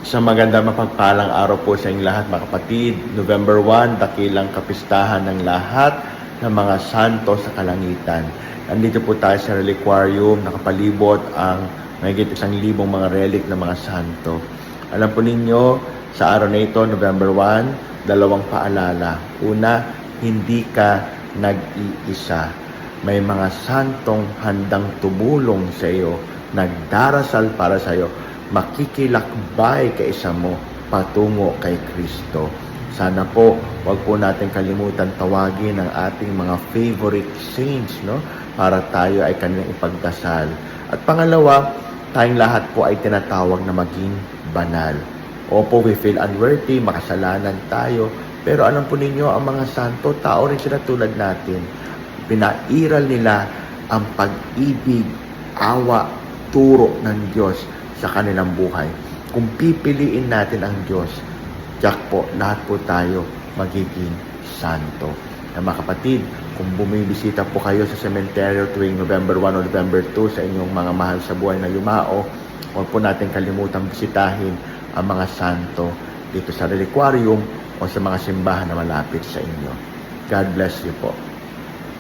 Sa magandang mapagpalang araw po sa inyong lahat mga kapatid. November 1, dakilang kapistahan ng lahat ng mga santo sa kalangitan. Nandito po tayo sa reliquarium, nakapalibot ang mahigit 1,000 mga relic ng mga santo. Alam po ninyo, sa araw na ito, November 1, dalawang paalala. Una, hindi ka nag-iisa. May mga santong handang tumulong sa iyo, nagdarasal para sa iyo, makikilakbay kaisa mo patungo kay Kristo. Sana po, wag po natin kalimutan tawagin ang ating mga favorite saints, no? Para tayo ay kanilang ipagdasal. At pangalawa, tayong lahat po ay tinatawag na maging banal. Opo, we feel unworthy, makasalanan tayo. Pero alam po ninyo, ang mga santo, tao rin sila tulad natin. Pinairal nila ang pag-ibig, awa, turo ng Diyos sa kanilang buhay. Kung pipiliin natin ang Diyos, tiyak po, lahat po tayo magiging santo. Mga kapatid, kung bumibisita po kayo sa sementeryo tuwing November 1 o November 2 sa inyong mga mahal sa buhay na yumao, huwag po natin kalimutang bisitahin ang mga santo dito sa reliquarium o sa mga simbahan na malapit sa inyo. God bless you po.